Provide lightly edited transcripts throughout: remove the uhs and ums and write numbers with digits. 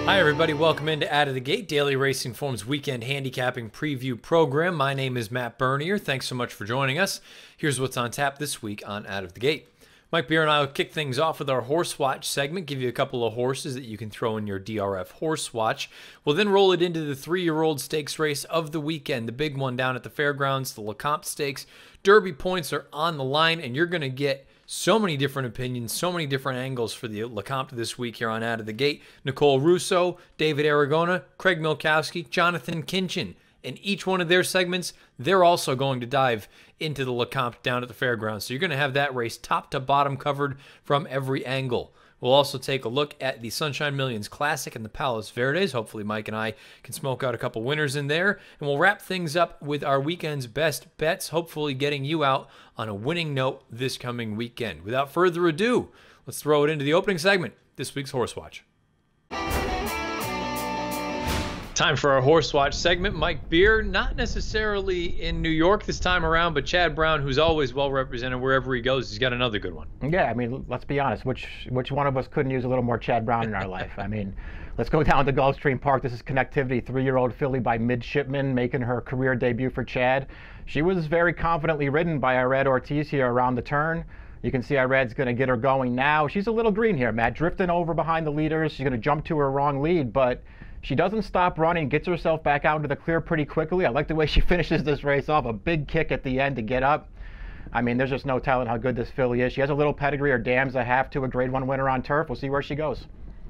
Hi everybody, welcome into Out of the Gate, Daily Racing Form's weekend handicapping preview program. My name is Matt Bernier. Thanks so much for joining us. Here's what's on tap this week on Out of the Gate. Mike Beer and I will kick things off with our Horse Watch segment, give you a couple of horses that you can throw in your DRF Horse Watch. We'll then roll it into the 3-year-old stakes race of the weekend, the big one down at the fairgrounds, the Lecomte Stakes. Derby points are on the line, and you're going to get so many different opinions, so many different angles for the Lecomte this week here on Out of the Gate. Nicole Russo, David Aragona, Craig Milkowski, Jonathan Kinchin. In each one of their segments, they're also going to dive into the Lecomte down at the fairgrounds. So you're going to have that race top to bottom covered from every angle. We'll also take a look at the Sunshine Millions Classic and the Palos Verdes. Hopefully Mike and I can smoke out a couple winners in there. And we'll wrap things up with our weekend's best bets, hopefully getting you out on a winning note this coming weekend. Without further ado, let's throw it into the opening segment, this week's Horse Watch. Time for our Horse Watch segment. Mike Beer, not necessarily in New York this time around, but Chad Brown, who's always well represented wherever he goes, he's got another good one. Yeah, I mean, let's be honest. Which one of us couldn't use a little more Chad Brown in our life? I mean, let's go down to Gulfstream Park. This is Connectivity, 3-year-old filly by Midshipman, making her career debut for Chad. She was very confidently ridden by Irad Ortiz here around the turn. You can see Irad's going to get her going now. She's a little green here, Matt, drifting over behind the leaders. She's going to jump to her wrong lead, but she doesn't stop running, gets herself back out into the clear pretty quickly. I like the way she finishes this race off, a big kick at the end to get up. I mean, there's just no telling how good this filly is. She has a little pedigree or dams a half to a Grade 1 winner on turf. We'll see where she goes.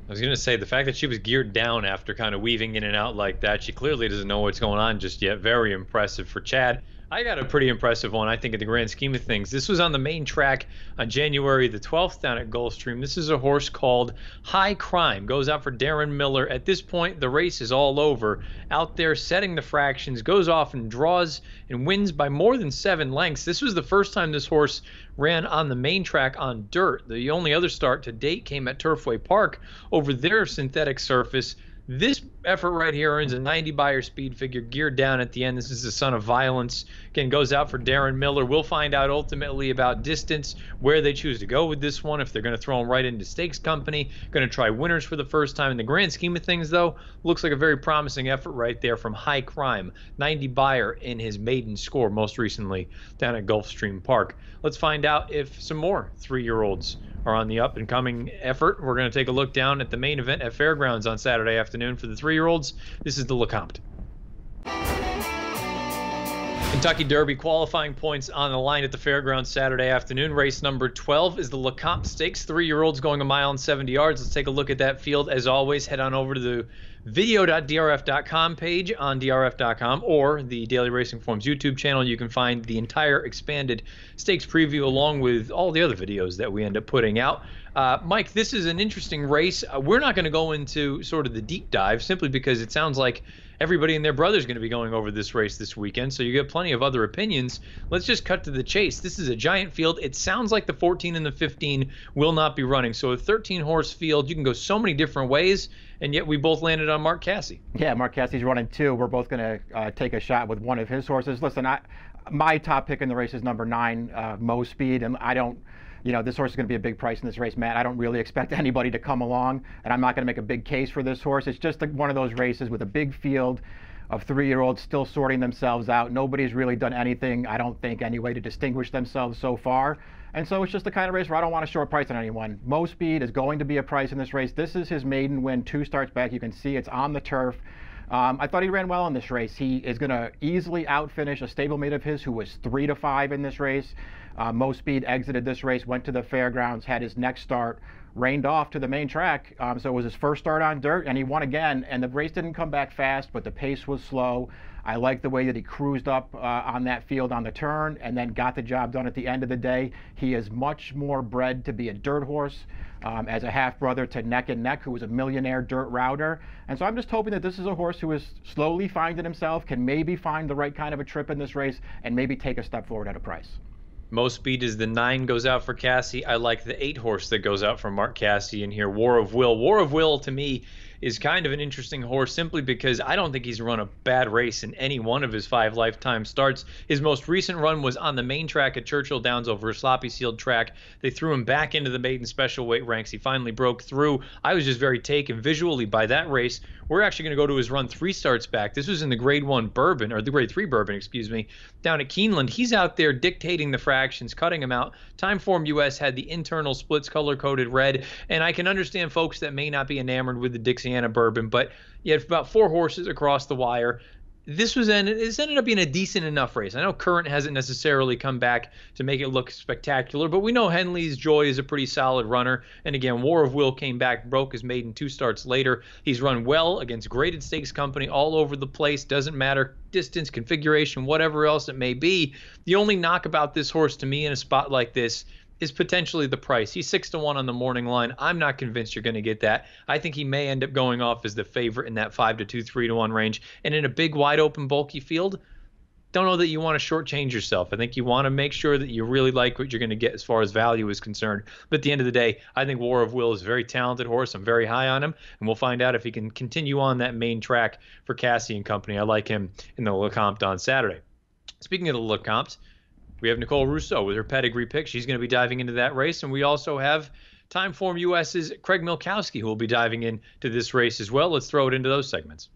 I was going to say, the fact that she was geared down after kind of weaving in and out like that, she clearly doesn't know what's going on just yet. Very impressive for Chad. I got a pretty impressive one, I think, in the grand scheme of things. This was on the main track on January the 12th down at Gulfstream. This is a horse called High Crime. Goes out for Darren Miller. At this point, the race is all over. Out there setting the fractions, goes off and draws and wins by more than 7 lengths. This was the first time this horse ran on the main track on dirt. The only other start to date came at Turfway Park over their synthetic surface. This effort right here earns a 90 buyer speed figure, geared down at the end. This is the Son of Violence. Again, goes out for Darren Miller. We'll find out ultimately about distance, where they choose to go with this one, if they're going to throw him right into stakes company, going to try winners for the first time. In the grand scheme of things, though, looks like a very promising effort right there from High Crime. 90 buyer in his maiden score most recently down at Gulfstream Park. Let's find out if some more 3-year-olds are on the up-and-coming effort. We're going to take a look down at the main event at Fairgrounds on Saturday afternoon for the 3-year-olds. This is the Lecomte. Kentucky Derby qualifying points on the line at the Fairgrounds Saturday afternoon. Race number 12 is the Lecomte Stakes. 3-year-olds going 1 mile and 70 yards. Let's take a look at that field. As always, head on over to the video.drf.com page on drf.com or the Daily Racing Forms YouTube channel. You can find the entire expanded stakes preview along with all the other videos that we end up putting out. Mike, this is an interesting race. We're not going to go into sort of the deep dive simply because it sounds like everybody and their brother is going to be going over this race this weekend, so you get plenty of other opinions. Let's just cut to the chase. This is a giant field. It sounds like the 14 and the 15 will not be running. So a 13-horse field, you can go so many different ways, and yet we both landed on Mark Casse. Yeah, Mark Casse's running 2. We're both going to take a shot with one of his horses. Listen, my top pick in the race is number 9, Mo Speed, and I don't, this horse is going to be a big price in this race, Matt. I don't really expect anybody to come along, and I'm not going to make a big case for this horse. It's just one of those races with a big field of 3-year-olds still sorting themselves out. Nobody's really done anything, I don't think, anyway, to distinguish themselves so far. And so it's just the kind of race where I don't want to short price on anyone. Mo Speed is going to be a price in this race. This is his maiden win, 2 starts back. You can see it's on the turf. I thought he ran well in this race. He is going to easily outfinish a stablemate of his who was 3-5 in this race. Mo Speed exited this race, went to the fairgrounds, had his next start, reined off to the main track. So it was his first start on dirt, and he won again. And the race didn't come back fast, but the pace was slow. I like the way that he cruised up on that field on the turn and then got the job done at the end of the day. He is much more bred to be a dirt horse as a half-brother to Neck and Neck, who was a millionaire dirt router. And so I'm just hoping that this is a horse who is slowly finding himself, can maybe find the right kind of a trip in this race, and maybe take a step forward at a price. Mo Speed is the 9, goes out for Casse. I like the 8 horse that goes out for Mark Casse in here, War of Will. War of Will, to me, is kind of an interesting horse simply because I don't think he's run a bad race in any one of his 5 lifetime starts. His most recent run was on the main track at Churchill Downs over a sloppy sealed track. They threw him back into the maiden special weight ranks. He finally broke through. I was just very taken visually by that race. We're actually going to go to his run 3 starts back. This was in the Grade 1 Bourbon, or the Grade 3 Bourbon, excuse me, down at Keeneland. He's out there dictating the fractions, cutting them out. TimeformUS had the internal splits color-coded red, and I can understand folks that may not be enamored with the Dixiana Bourbon, but you had about 4 horses across the wire. This ended up being a decent enough race. I know Current hasn't necessarily come back to make it look spectacular, but we know Henley's Joy is a pretty solid runner. And again, War of Will came back, broke his maiden 2 starts later. He's run well against graded stakes company all over the place. Doesn't matter distance, configuration, whatever else it may be. The only knock about this horse to me in a spot like this is potentially the price. He's 6-1 on the morning line. I'm not convinced you're going to get that. I think he may end up going off as the favorite in that 5-2, 3-1 range. And in a big, wide open, bulky field, don't know that you want to shortchange yourself. I think you want to make sure that you really like what you're going to get as far as value is concerned. But at the end of the day, I think War of Will is a very talented horse. I'm very high on him, and we'll find out if he can continue on that main track for Cassie and company. I like him in the Lecomte on Saturday. Speaking of the Lecomte, we have Nicole Rousseau with her Pedigree pick. She's going to be diving into that race. And we also have TimeformUS's Craig Milkowski, who will be diving into this race as well. Let's throw it into those segments.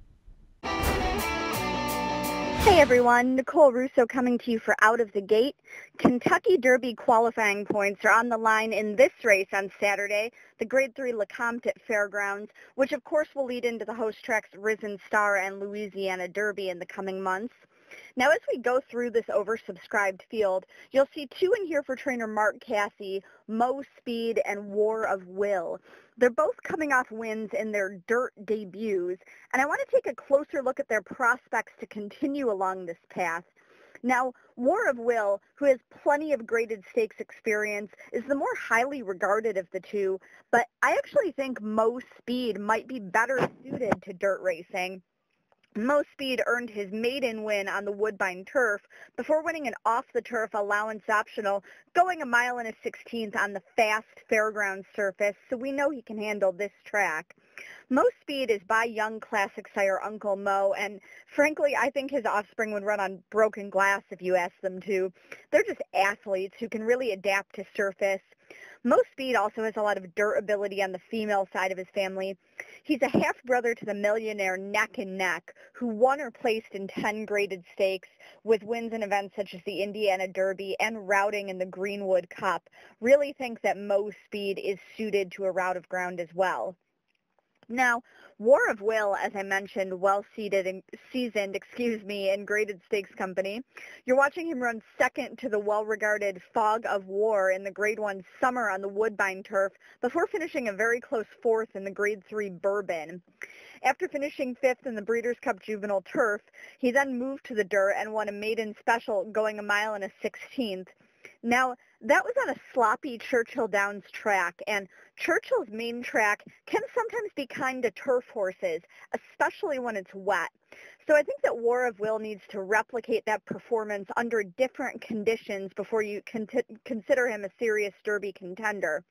Hey everyone, Nicole Russo coming to you for Out of the Gate. Kentucky Derby qualifying points are on the line in this race on Saturday, the Grade 3 Lecomte at Fairgrounds, which of course will lead into the host tracks Risen Star and Louisiana Derby in the coming months. Now, as we go through this oversubscribed field, you'll see 2 in here for trainer Mark Cassie, Mo Speed, and War of Will. They're both coming off wins in their dirt debuts, and I want to take a closer look at their prospects to continue along this path. Now, War of Will, who has plenty of graded stakes experience, is the more highly regarded of the 2, but I actually think Mo Speed might be better suited to dirt racing. Mo Speed earned his maiden win on the Woodbine turf before winning an off-the-turf allowance optional, going 1 1/16 on the fast fairground surface, so we know he can handle this track. Mo Speed is by young classic sire Uncle Mo, and frankly, I think his offspring would run on broken glass if you ask them to. They're just athletes who can really adapt to surface. Mo Speed also has a lot of dirt ability on the female side of his family. He's a half-brother to the millionaire Neck and Neck, who won or placed in 10 graded stakes with wins in events such as the Indiana Derby and routing in the Greenwood Cup. Really think that Mo Speed is suited to a route of ground as well. Now, War of Will, as I mentioned, well-seasoned in graded stakes company. You're watching him run second to the well-regarded Fog of War in the Grade 1 Summer on the Woodbine turf before finishing a very close 4th in the Grade 3 Bourbon. After finishing 5th in the Breeders' Cup Juvenile Turf, he then moved to the dirt and won a maiden special going 1 1/16. Now, that was on a sloppy Churchill Downs track, and Churchill's main track can sometimes be kind to turf horses, especially when it's wet. So I think that War of Will needs to replicate that performance under different conditions before you consider him a serious Derby contender.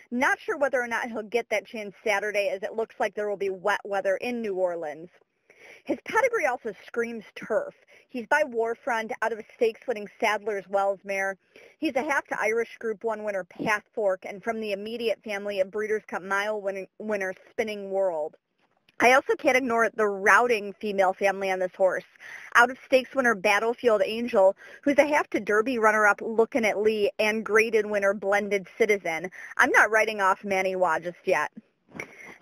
Not sure whether or not he'll get that chance Saturday, as it looks like there will be wet weather in New Orleans. His pedigree also screams turf. He's by Warfront out of a stakes-winning Sadler's Wells mare. He's a half to Irish Group 1 winner Path Fork and from the immediate family of Breeders' Cup Mile winner Spinning World. I also can't ignore the routing female family on this horse. Out of stakes winner Battlefield Angel, who's a half to Derby runner-up Lookin' at Lee and graded winner Blended Citizen. I'm not writing off Maniwa just yet.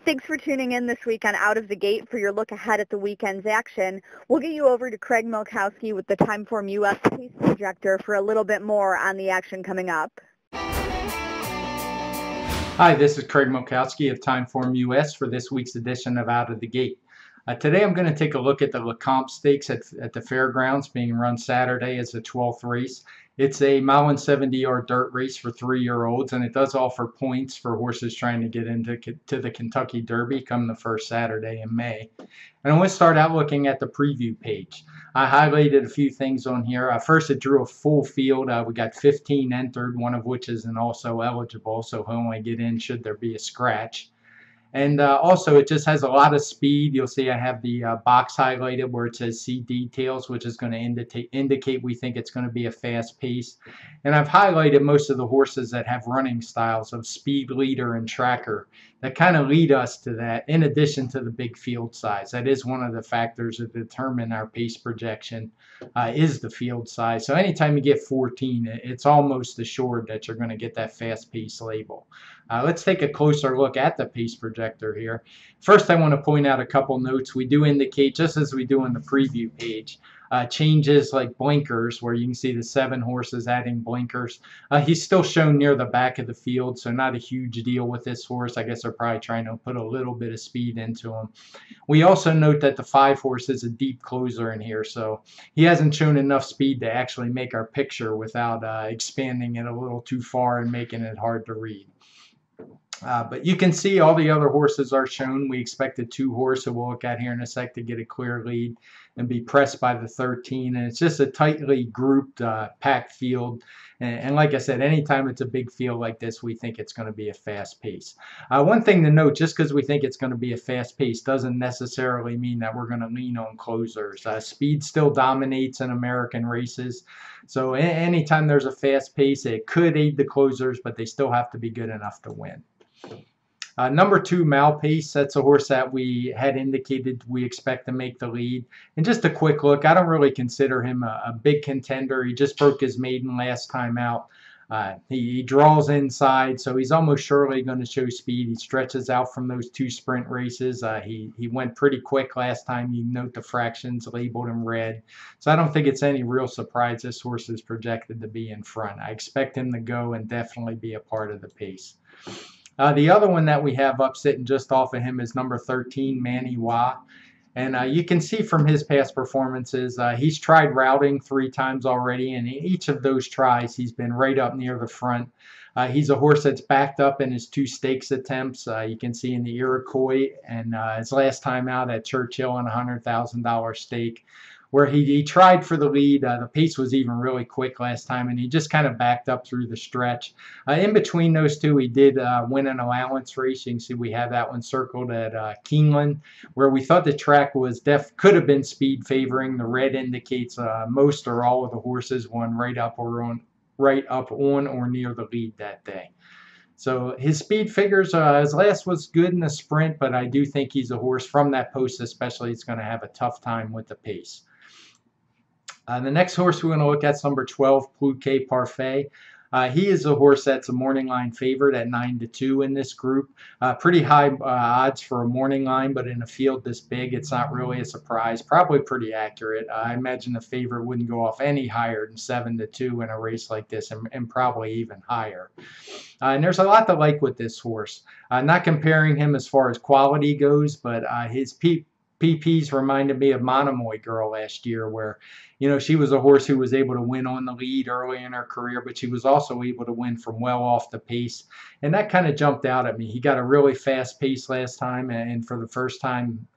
Thanks for tuning in this week on Out of the Gate for your look ahead at the weekend's action. We'll get you over to Craig Milkowski with the TimeformUS Pace Projector for a little bit more on the action coming up. Hi, this is Craig Milkowski of TimeformUS for this week's edition of Out of the Gate. Today I'm going to take a look at the Lecomte Stakes at the Fairgrounds being run Saturday as the 12th race. It's a 1 70-yard dirt race for 3-year-olds, and it does offer points for horses trying to get into the Kentucky Derby come the first Saturday in May. And I want to start out looking at the preview page. I highlighted a few things on here. First, it drew a full field. We got 15 entered, one of which isn't also eligible, so he'll only get in should there be a scratch. And also, it just has a lot of speed. You'll see I have the box highlighted where it says see details, which is going to indicate we think it's going to be a fast pace. And I've highlighted most of the horses that have running styles of speed, leader, and tracker that kind of lead us to that, in addition to the big field size. That is one of the factors that determine our pace projection, is the field size. So anytime you get 14, it's almost assured that you're going to get that fast pace label. Let's take a closer look at the pace projector here. First, I want to point out a couple notes. We do indicate, just as we do in the preview page, changes like blinkers, where you can see the 7 horses adding blinkers. He's still shown near the back of the field, so not a huge deal with this horse. I guess they're probably trying to put a little bit of speed into him. We also note that the 5 horse is a deep closer in here, so he hasn't shown enough speed to actually make our picture without expanding it a little too far and making it hard to read. But you can see all the other horses are shown. We expect a 2 horse, so we'll look at here in a sec, to get a clear lead and be pressed by the 13. And it's just a tightly grouped, packed field. And like I said, anytime it's a big field like this, we think it's going to be a fast pace. One thing to note, just because we think it's going to be a fast pace doesn't necessarily mean that we're going to lean on closers. Speed still dominates in American races. So anytime there's a fast pace, it could aid the closers, but they still have to be good enough to win. Number 2, Malpace. That's a horse that we had indicated we expect to make the lead. And just a quick look, I don't really consider him a big contender. He just broke his maiden last time out. He draws inside, so he's almost surely going to show speed. He stretches out from those 2 sprint races. He went pretty quick last time. You note the fractions labeled in red. So I don't think it's any real surprise this horse is projected to be in front. I expect him to go and definitely be a part of the pace. The other one that we have up sitting just off of him is number 13, Manny Wah. And you can see from his past performances, he's tried routing 3 times already, and in each of those tries, he's been right up near the front. He's a horse that's backed up in his 2 stakes attempts. You can see in the Iroquois and his last time out at Churchill in a $100,000 stake, where he tried for the lead. The pace was even really quick last time, and he just kind of backed up through the stretch. In between those 2, he did win an allowance race. You can see we have that one circled at Keeneland, where we thought the track was could have been speed favoring. The red indicates most or all of the horses won right up on or near the lead that day. So his speed figures, his last was good in the sprint, but I do think he's a horse from that post especially. It's going to have a tough time with the pace. The next horse we're going to look at is number 12, Pluquet Parfait. He is a horse that's a morning line favorite at 9-2 in this group. Pretty high odds for a morning line, but in a field this big, it's not really a surprise. Probably pretty accurate. I imagine the favorite wouldn't go off any higher than 7-2 in a race like this, and probably even higher. And there's a lot to like with this horse. Not comparing him as far as quality goes, but his PPs reminded me of Monomoy Girl last year, where, you know, she was a horse who was able to win on the lead early in her career, but she was also able to win from well off the pace. And that kind of jumped out at me. He got a really fast pace last time, and for the first time,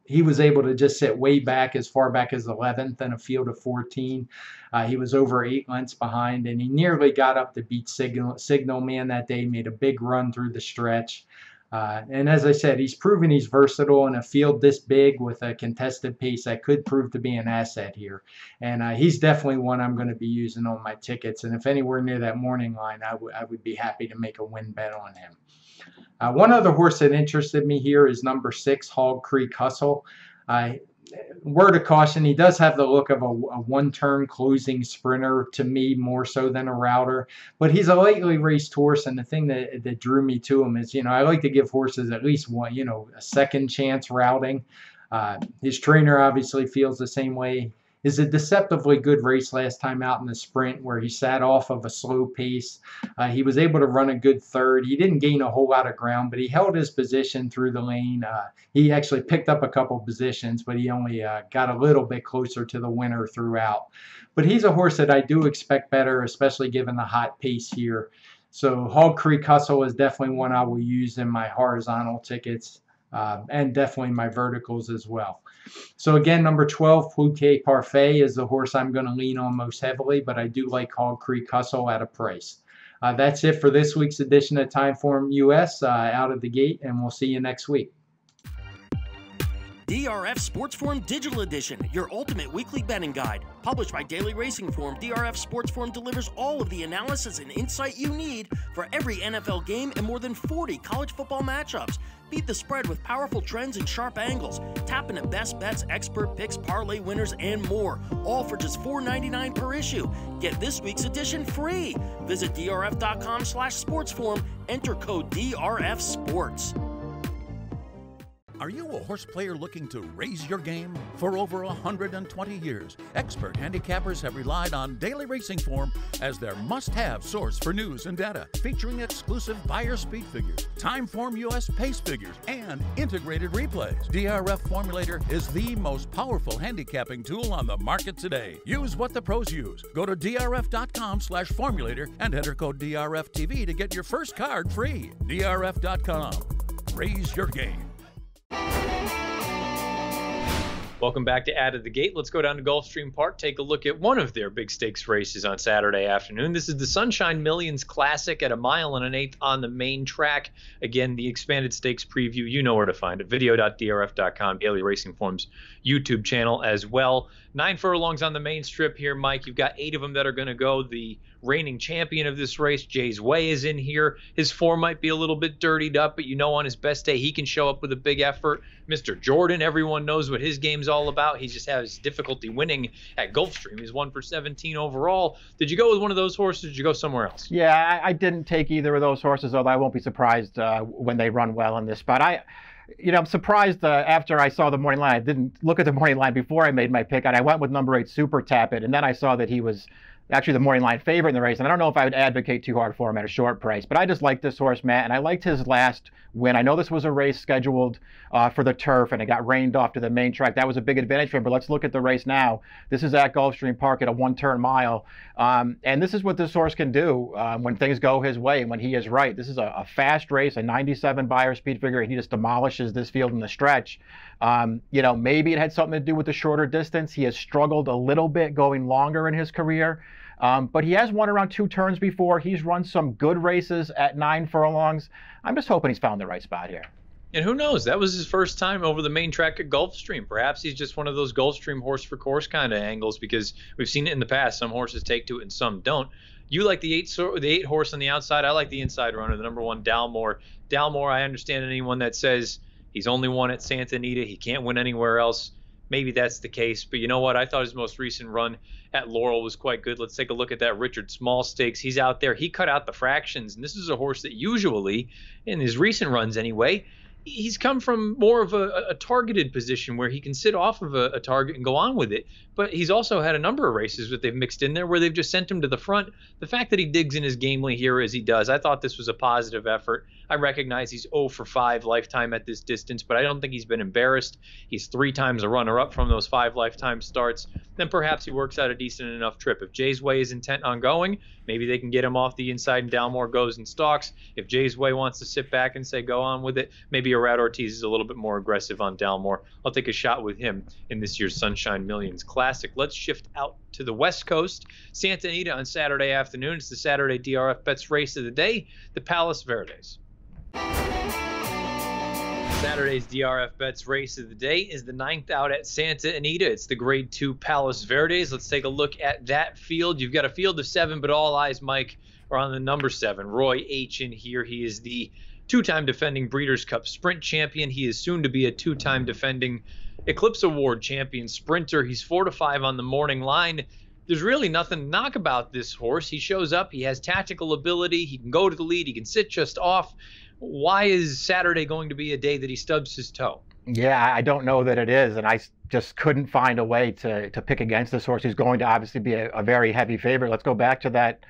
he was able to just sit way back, as far back as 11th in a field of 14. He was over 8 lengths behind, and he nearly got up to beat Signal Man that day, made a big run through the stretch. And as I said, he's proven he's versatile in a field this big with a contested pace that could prove to be an asset here. And he's definitely one I'm going to be using on my tickets. And if anywhere near that morning line, I would be happy to make a win bet on him. One other horse that interested me here is number 6, Hog Creek Hustle. Word of caution, he does have the look of a one-turn closing sprinter, to me, more so than a router. But he's a lightly raced horse, and the thing that drew me to him is, you know, I like to give horses at least one, you know, a second chance routing. His trainer obviously feels the same way. Is a deceptively good race last time out in the sprint, where he sat off of a slow pace. He was able to run a good third. He didn't gain a whole lot of ground, but he held his position through the lane. He actually picked up a couple positions, but he only got a little bit closer to the winner throughout. But he's a horse that I do expect better, especially given the hot pace here. So Hog Creek Hustle is definitely one I will use in my horizontal tickets, and definitely my verticals as well. So again, number 12, Pluquet Parfait, is the horse I'm going to lean on most heavily, but I do like Hog Creek Hustle at a price. That's it for this week's edition of TimeformUS out of the gate, and we'll see you next week. DRF Sports Form Digital Edition, your ultimate weekly betting guide. Published by Daily Racing Form, DRF Sports Form delivers all of the analysis and insight you need for every NFL game and more than 40 college football matchups. Beat the spread with powerful trends and sharp angles. Tap into best bets, expert picks, parlay winners, and more. All for just $4.99 per issue. Get this week's edition free. Visit drf.com/sportsform. Enter code DRF Sports. Are you a horse player looking to raise your game? For over 120 years, expert handicappers have relied on Daily Racing Form as their must-have source for news and data, featuring exclusive buyer speed figures, TimeformUS pace figures, and integrated replays. DRF Formulator is the most powerful handicapping tool on the market today. Use what the pros use. Go to drf.com/formulator and enter code DRFTV to get your first card free. drf.com. Raise your game. Welcome back to Out of the Gate. Let's go down to Gulfstream Park, take a look at one of their big stakes races on Saturday afternoon. This is the Sunshine Millions Classic at 1 1/8 on the main track. Again, the expanded stakes preview, you know where to find it. Video.drf.com, Daily Racing Form's YouTube channel as well. 9 furlongs on the main strip here, Mike. You've got 8 of them that are going to go. The reigning champion of this race, Jay's Way, is in here. His form might be a little bit dirtied up, but you know on his best day he can show up with a big effort. Mr. Jordan, everyone knows what his game's all about. He just has difficulty winning at Gulfstream. He's 1 for 17 overall. Did you go with one of those horses, or did you go somewhere else? Yeah, I didn't take either of those horses, although I won't be surprised when they run well in this spot. I'm surprised after I saw the morning line. I didn't look at the morning line before I made my pick, and I went with number 8, Super Tap It, and then I saw that he was actually the morning line favorite in the race, and I don't know if I would advocate too hard for him at a short price, but I just like this horse, Matt, and I liked his last win. I know this was a race scheduled for the turf, and it got rained off to the main track. That was a big advantage for him, but let's look at the race now. This is at Gulfstream Park at a 1-turn mile, and this is what this horse can do when things go his way and when he is right. This is a fast race, a 97 buyer speed figure, and he just demolishes this field in the stretch. Maybe it had something to do with the shorter distance. He has struggled a little bit going longer in his career. But he has won around 2 turns before. He's run some good races at 9 furlongs. I'm just hoping he's found the right spot here. And who knows? That was his first time over the main track at Gulfstream. Perhaps he's just one of those Gulfstream horse for course kind of angles, because we've seen it in the past. Some horses take to it and some don't. You like the 8 horse on the outside. I like the inside runner, the number 1, Dalmore. Dalmore, I understand anyone that says he's only won at Santa Anita, he can't win anywhere else. Maybe that's the case, but you know what? I thought his most recent run at Laurel was quite good. Let's take a look at that Richard Small Stakes. He's out there. He cut out the fractions, and this is a horse that usually, in his recent runs anyway, he's come from more of a targeted position where he can sit off of a target and go on with it. But he's also had a number of races that they've mixed in there where they've just sent him to the front. The fact that he digs in his gamely here as he does, I thought this was a positive effort. I recognize he's 0 for 5 lifetime at this distance, but I don't think he's been embarrassed. He's 3 times a runner-up from those 5 lifetime starts. Then perhaps he works out a decent enough trip. If Jay's Way is intent on going, maybe they can get him off the inside and Dalmore goes and stalks. If Jay's Way wants to sit back and say go on with it, maybe Irad Ortiz is a little bit more aggressive on Dalmore. I'll take a shot with him in this year's Sunshine Millions Classic. Let's shift out to the West Coast. Santa Anita on Saturday afternoon. It's the Saturday DRF Bets race of the day, the Palos Verdes. Saturday's DRF Bets race of the day is the 9th out at Santa Anita. It's the Grade 2 Palos Verdes. Let's take a look at that field. You've got a field of 7, but all eyes, Mike, are on the number 7, Roy H. in here. He is the 2-time defending Breeders' Cup Sprint champion. He is soon to be a 2-time defending Eclipse Award champion sprinter. He's 4 to 5 on the morning line. There's really nothing to knock about this horse. He shows up. He has tactical ability. He can go to the lead. He can sit just off. Why is Saturday going to be a day that he stubs his toe? Yeah, I don't know that it is, and I just couldn't find a way to pick against this horse. He's going to obviously be a very heavy favorite. Let's go back to that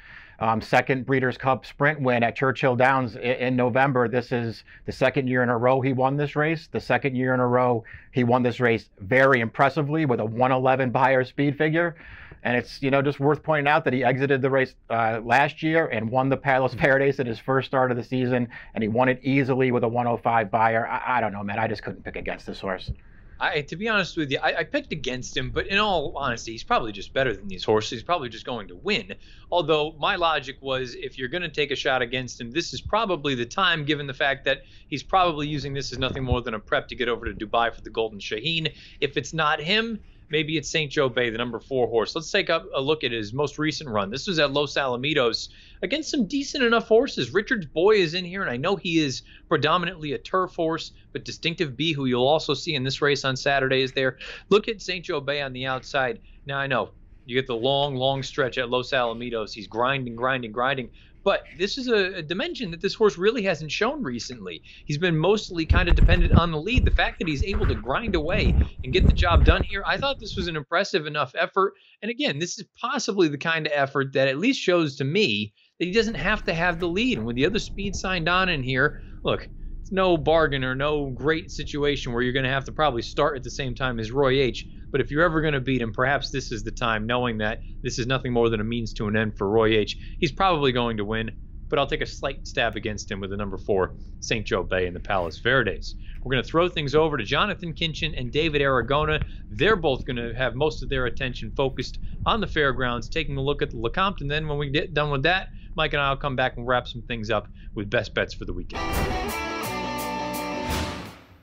second Breeders' Cup Sprint win at Churchill Downs in November. This is the 2nd year in a row he won this race. The 2nd year in a row he won this race very impressively with a 111 buyer speed figure. And it's, just worth pointing out that he exited the race last year and won the Palos Verdes at his first start of the season, and he won it easily with a 105 buyer. I don't know, man. I just couldn't pick against this horse. To be honest with you, I picked against him, but in all honesty, he's probably just better than these horses. He's probably just going to win. Although my logic was, if you're going to take a shot against him, this is probably the time, given the fact that he's probably using this as nothing more than a prep to get over to Dubai for the Golden Shaheen. If it's not him, maybe it's St. Joe Bay, the number 4 horse. Let's take a look at his most recent run. This was at Los Alamitos against some decent enough horses. Richard's Boy is in here, and I know he is predominantly a turf horse, but Distinctive B, who you'll also see in this race on Saturday, is there. Look at St. Joe Bay on the outside. Now, I know you get the long stretch at Los Alamitos. He's grinding. But this is a dimension that this horse really hasn't shown recently. He's been mostly kind of dependent on the lead. The fact that he's able to grind away and get the job done here, I thought this was an impressive enough effort. And again, this is possibly the kind of effort that at least shows to me that he doesn't have to have the lead. And with the other speed signed on in here, look, it's no bargain or no great situation where you're going to have to probably start at the same time as Roy H. But if you're ever going to beat him, perhaps this is the time, knowing that this is nothing more than a means to an end for Roy H. He's probably going to win, but I'll take a slight stab against him with the number 4, St. Joe Bay in the Palos Verdes. We're going to throw things over to Jonathan Kinchin and David Aragona. They're both going to have most of their attention focused on the fairgrounds, taking a look at the Lecomte, and then when we get done with that, Mike and I will come back and wrap some things up with best bets for the weekend.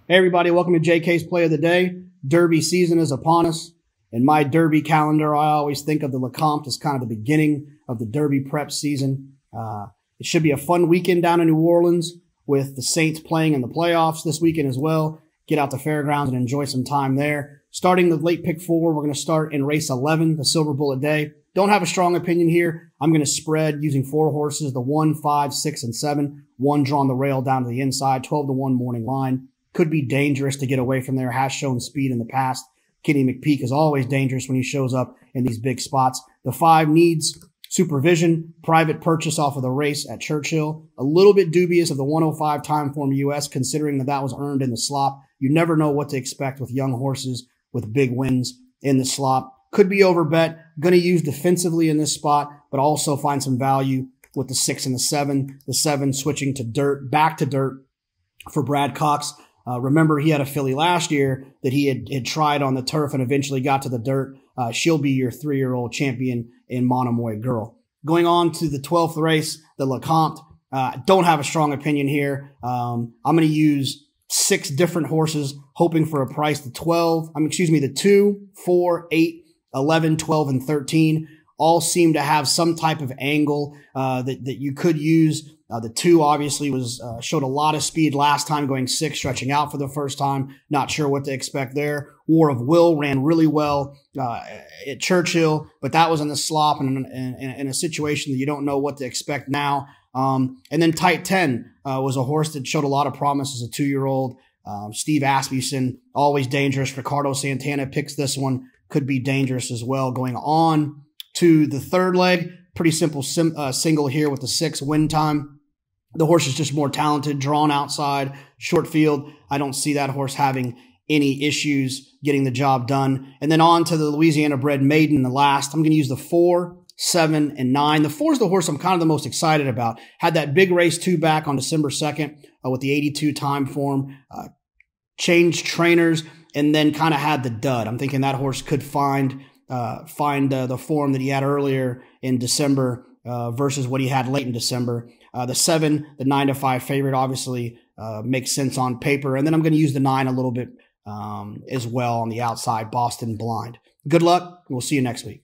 Hey everybody, welcome to JK's Play of the Day. Derby season is upon us. In my Derby calendar, I always think of the Lecomte as kind of the beginning of the Derby prep season. It should be a fun weekend down in New Orleans with the Saints playing in the playoffs this weekend as well. Get out to fairgrounds and enjoy some time there. Starting the late pick 4, we're going to start in race 11, the Silver Bullet Day. Don't have a strong opinion here. I'm going to spread using 4 horses, the 1, 5, 6, and 7. 1 drawn the rail down to the inside, 12-1 morning line. Could be dangerous to get away from there, has shown speed in the past. Kenny McPeak is always dangerous when he shows up in these big spots. The 5 needs supervision, private purchase off of the race at Churchill. A little bit dubious of the 105 TimeformUS, considering that was earned in the slop. You never know what to expect with young horses with big wins in the slop. Could be overbet. Going to use defensively in this spot, but also find some value with the 6 and the 7. The 7 switching to dirt, back to dirt for Brad Cox. Remember, he had a filly last year that he had tried on the turf and eventually got to the dirt. She'll be your 3-year-old champion in Monomoy Girl. Going on to the 12th race, the Lecomte. Don't have a strong opinion here. I'm going to use 6 different horses, hoping for a price. The 2, 4, 8, 11, 12, and 13 all seem to have some type of angle that you could use. The 2 obviously showed a lot of speed last time, going 6, stretching out for the first time. Not sure what to expect there. War of Will ran really well at Churchill, but that was in the slop and in a situation that you don't know what to expect now. And then Tight 10 was a horse that showed a lot of promise as a 2-year-old. Steve Asmussen, always dangerous. Ricardo Santana picks this one. Could be dangerous as well. Going on to the 3rd leg, pretty simple single here with the 6 win time. The horse is just more talented, drawn outside, short field. I don't see that horse having any issues getting the job done. And then on to the Louisiana-bred maiden, the last. I'm going to use the 4, 7, and 9. The 4 is the horse I'm kind of the most excited about. Had that big race 2 back on December 2nd with the 82 time form. Changed trainers and then kind of had the dud. I'm thinking that horse could find the form that he had earlier in December versus what he had late in December. The 7, the 9-5 favorite, obviously makes sense on paper. And then I'm going to use the 9 a little bit as well on the outside, Boston Blind. Good luck. We'll see you next week.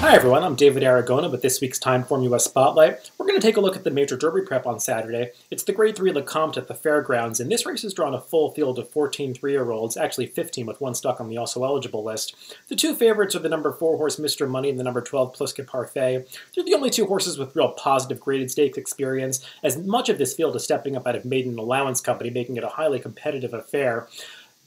Hi everyone, I'm David Aragona with this week's TimeformUS Spotlight. We're going to take a look at the major Derby prep on Saturday. It's the Grade 3 Lecomte at the Fairgrounds, and this race has drawn a full field of 14 3-year-olds, actually 15 with 1 stuck on the also eligible list. The 2 favorites are the number 4 horse Mr. Money and the number 12 Plisket Parfait. They're the only 2 horses with real positive graded stakes experience, as much of this field is stepping up out of Maiden Allowance Company, making it a highly competitive affair.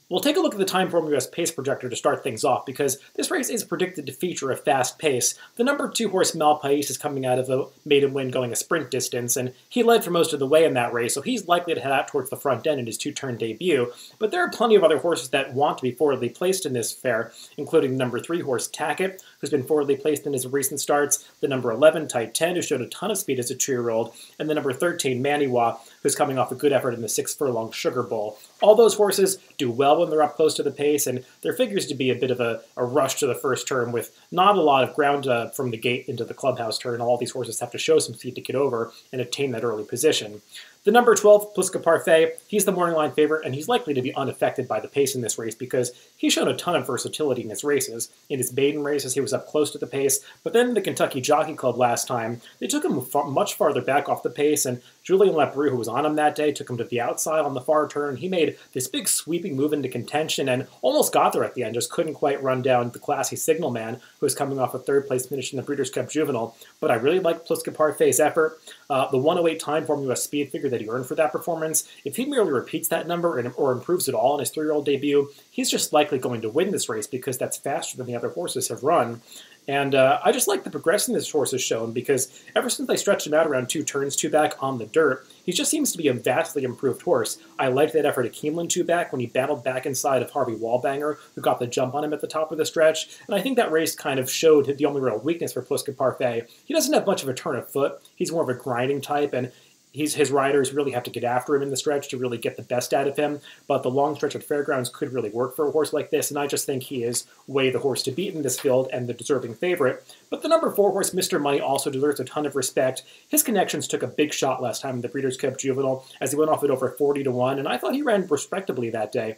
We'll take a look at the TimeformUS pace projector to start things off, because this race is predicted to feature a fast pace. The number 2 horse Malpais is coming out of a maiden win going a sprint distance, and he led for most of the way in that race, so he's likely to head out towards the front end in his 2-turn debut. But there are plenty of other horses that want to be forwardly placed in this fair, including the number 3 horse Tackett, who's been forwardly placed in his recent starts, the number 11 Tight 10, who showed a ton of speed as a 2-year-old, and the number 13 Maniwa, who's coming off a good effort in the 6 furlong Sugar Bowl. All those horses do well when they're up close to the pace, and there figures to be a bit of a rush to the first turn with not a lot of ground from the gate into the clubhouse turn. All these horses have to show some speed to get over and obtain that early position. The number 12, Pliska Parfait, he's the morning line favorite, and he's likely to be unaffected by the pace in this race because he's shown a ton of versatility in his races. In his maiden races, he was up close to the pace, but then the Kentucky Jockey Club last time, they took him much farther back off the pace, and Julien Leparoux, who was on him that day, took him to the outside on the far turn. He made this big sweeping move into contention and almost got there at the end, just couldn't quite run down the classy Signal Man, who was coming off a third-place finish in the Breeders' Cup Juvenile. But I really like Pliska Parfait's effort. The 108 TimeformUS speed figure that he earned for that performance, if he merely repeats that number or improves at all in his 3-year-old debut, he's just likely going to win this race because that's faster than the other horses have run. And I just like the progression this horse has shown because ever since they stretched him out around 2 turns, 2 back on the dirt, he just seems to be a vastly improved horse. I liked that effort at Keeneland 2 back when he battled back inside of Harvey Wallbanger, who got the jump on him at the top of the stretch. And I think that race kind of showed the only real weakness for Pliska Parfait. He doesn't have much of a turn of foot. He's more of a grinding type, and his riders really have to get after him in the stretch to really get the best out of him, but the long stretch at Fairgrounds could really work for a horse like this, and I just think he is way the horse to beat in this field and the deserving favorite. But the number 4 horse, Mr. Money, also deserves a ton of respect. His connections took a big shot last time in the Breeders' Cup Juvenile as he went off at over 40-1, and I thought he ran respectably that day.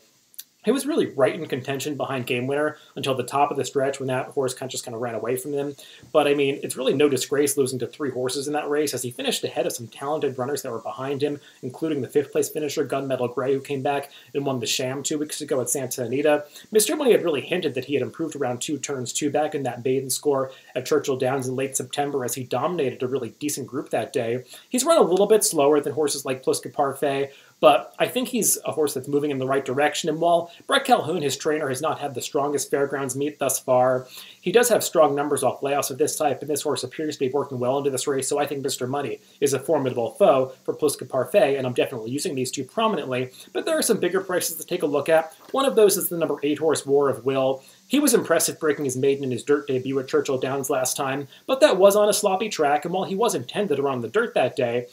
He was really right in contention behind Game Winner until the top of the stretch when that horse just kind of ran away from him. But, I mean, it's really no disgrace losing to 3 horses in that race as he finished ahead of some talented runners that were behind him, including the 5th-place finisher, Gunmetal Gray, who came back and won the Sham 2 weeks ago at Santa Anita. Mr. Money had really hinted that he had improved around 2 turns, 2 back in that maiden score at Churchill Downs in late September as he dominated a really decent group that day. He's run a little bit slower than horses like Pliska Parfait, but I think he's a horse that's moving in the right direction, and while Brett Calhoun, his trainer, has not had the strongest Fairgrounds meet thus far, he does have strong numbers off layoffs of this type, and this horse appears to be working well into this race, so I think Mr. Money is a formidable foe for Pliska Parfait, and I'm definitely using these two prominently, but there are some bigger prices to take a look at. One of those is the number 8 horse, War of Will. He was impressive breaking his maiden in his dirt debut at Churchill Downs last time, but that was on a sloppy track, and while he was intended to run the dirt that day,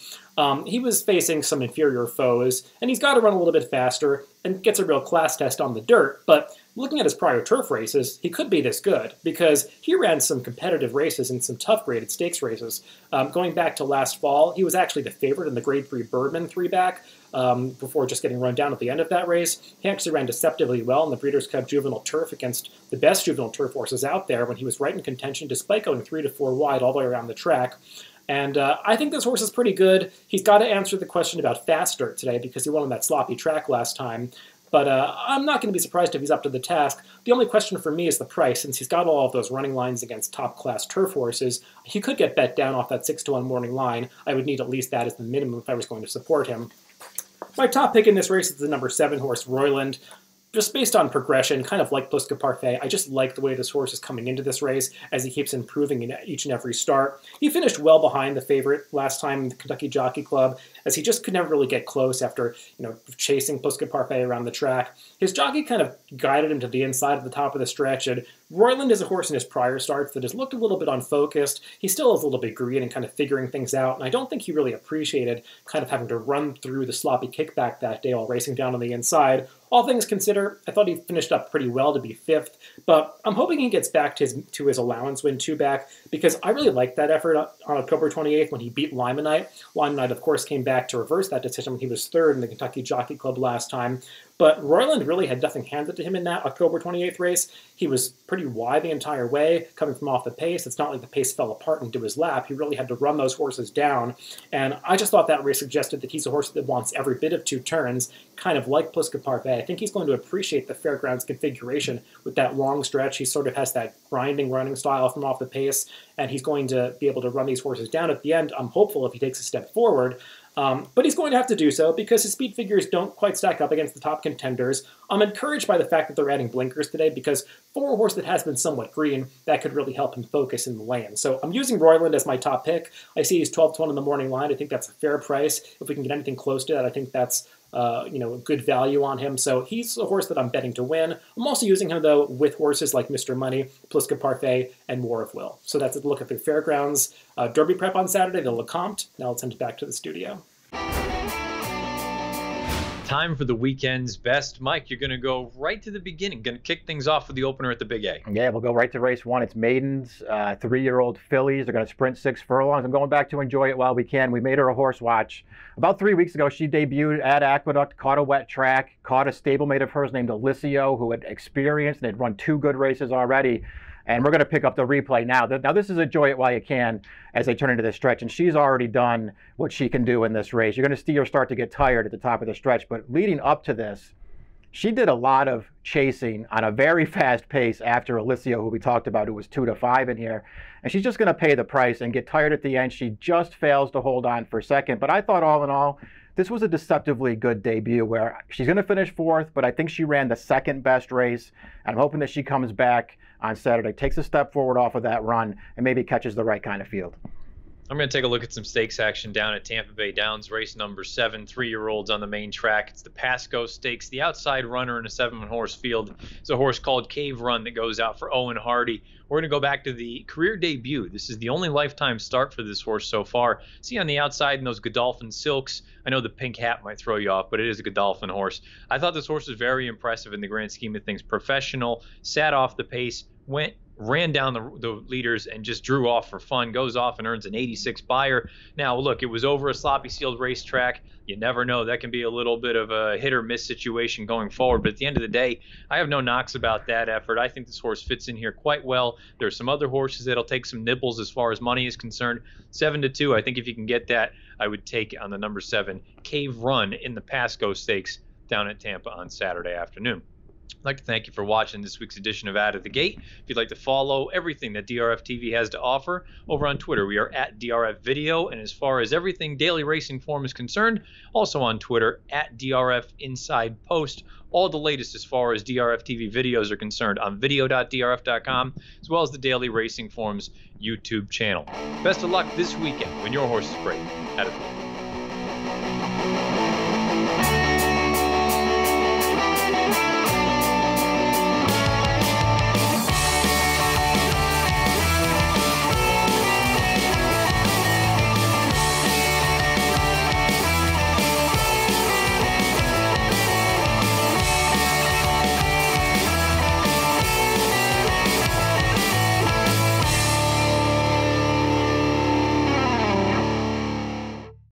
he was facing some inferior foes, and he's got to run a little bit faster and gets a real class test on the dirt, but looking at his prior turf races, he could be this good, because he ran some competitive races and some tough graded stakes races. Going back to last fall, he was actually the favorite in the Grade 3 Birdman 3-back, before just getting run down at the end of that race. He actually ran deceptively well in the Breeders' Cup Juvenile Turf against the best juvenile turf horses out there when he was right in contention despite going 3 to 4 wide all the way around the track. And I think this horse is pretty good. He's got to answer the question about fast dirt today because he won on that sloppy track last time. But I'm not going to be surprised if he's up to the task. The only question for me is the price. Since he's got all of those running lines against top-class turf horses, he could get bet down off that 6-1 morning line. I would need at least that as the minimum if I was going to support him. My top pick in this race is the number 7 horse, Royland. Just based on progression, kind of like Pliska Parfait, I just like the way this horse is coming into this race as he keeps improving in each and every start. He finished well behind the favorite last time in the Kentucky Jockey Club, as he just could never really get close after, chasing Pliska Parfait around the track. His jockey kind of guided him to the inside of the top of the stretch, and Royland is a horse in his prior starts that has looked a little bit unfocused. He still is a little bit green and kind of figuring things out, and I don't think he really appreciated kind of having to run through the sloppy kickback that day while racing down on the inside. All things considered, I thought he finished up pretty well to be 5th, but I'm hoping he gets back to his allowance win 2-back, because I really liked that effort on October 28th when he beat Limonite. Limonite, of course, came back to reverse that decision when he was 3rd in the Kentucky Jockey Club last time. But Royland really had nothing handed to him in that October 28th race. He was pretty wide the entire way, coming from off the pace. It's not like the pace fell apart into his lap. He really had to run those horses down. And I just thought that race suggested that he's a horse that wants every bit of 2 turns, kind of like Pliska Parfait. I think he's going to appreciate the Fairgrounds configuration with that long stretch. He sort of has that grinding running style from off the pace, and he's going to be able to run these horses down at the end. I'm hopeful if he takes a step forward. But he's going to have to do so because his speed figures don't quite stack up against the top contenders. I'm encouraged by the fact that they're adding blinkers today because for a horse that has been somewhat green, that could really help him focus in the lane. So I'm using Royland as my top pick. I see he's 12-1 in the morning line. I think that's a fair price. If we can get anything close to that, I think that's a good value on him. So he's a horse that I'm betting to win. I'm also using him, though, with horses like Mr. Money, Pliska Parfait, and War of Will. So that's a look at the Fairgrounds Derby prep on Saturday, the Lecomte. Now let's send it back to the studio. time for the weekend's best. Mike, you're going to go right to the beginning. Going to kick things off with the opener at the Big A. Yeah, we'll go right to race 1. It's maidens, 3-year-old fillies. They're going to sprint 6 furlongs. I'm going back to enjoy it while we can. We made her a horse watch. About 3 weeks ago, she debuted at Aqueduct, caught a wet track, caught a stablemate of hers named Alicio, who had experience and had run 2 good races already. And we're going to pick up the replay now. Now, this is enjoy it while you can as they turn into this stretch. And she's already done what she can do in this race. You're going to see her start to get tired at the top of the stretch. But leading up to this, she did a lot of chasing on a very fast pace after Alicio, who we talked about, who was 2-5 in here. And she's just going to pay the price and get tired at the end. She just fails to hold on for second. But I thought all in all, this was a deceptively good debut where she's going to finish 4th, but I think she ran the 2nd best race. And I'm hoping that she comes back on Saturday, takes a step forward off of that run, and maybe catches the right kind of field. I'm going to take a look at some stakes action down at Tampa Bay Downs, race number 7, 3-year-olds on the main track. It's the Pasco Stakes. The outside runner in a 7-horse field is a horse called Cave Run that goes out for Owen Hardy. We're going to go back to the career debut. This is the only lifetime start for this horse so far. See on the outside in those Godolphin silks. I know the pink hat might throw you off, but it is a Godolphin horse. I thought this horse was very impressive in the grand scheme of things. Professional, sat off the pace, ran down the leaders and just drew off for fun, goes off and earns an 86 buyer. Now, look, it was over a sloppy sealed racetrack. You never know. That can be a little bit of a hit or miss situation going forward. But at the end of the day, I have no knocks about that effort. I think this horse fits in here quite well. There's some other horses that'll take some nibbles as far as money is concerned. 7-2, I think if you can get that, I would take on the number 7, Cave Run in the Pasco Stakes down at Tampa on Saturday afternoon. I'd like to thank you for watching this week's edition of Out of the Gate. If you'd like to follow everything that DRF TV has to offer, over on Twitter, we are at DRF Video. And as far as everything Daily Racing Form is concerned, also on Twitter, at DRF Inside Post. All the latest as far as DRF TV videos are concerned on video.drf.com, as well as the Daily Racing Form's YouTube channel. Best of luck this weekend when your horse is great. Out of the Gate.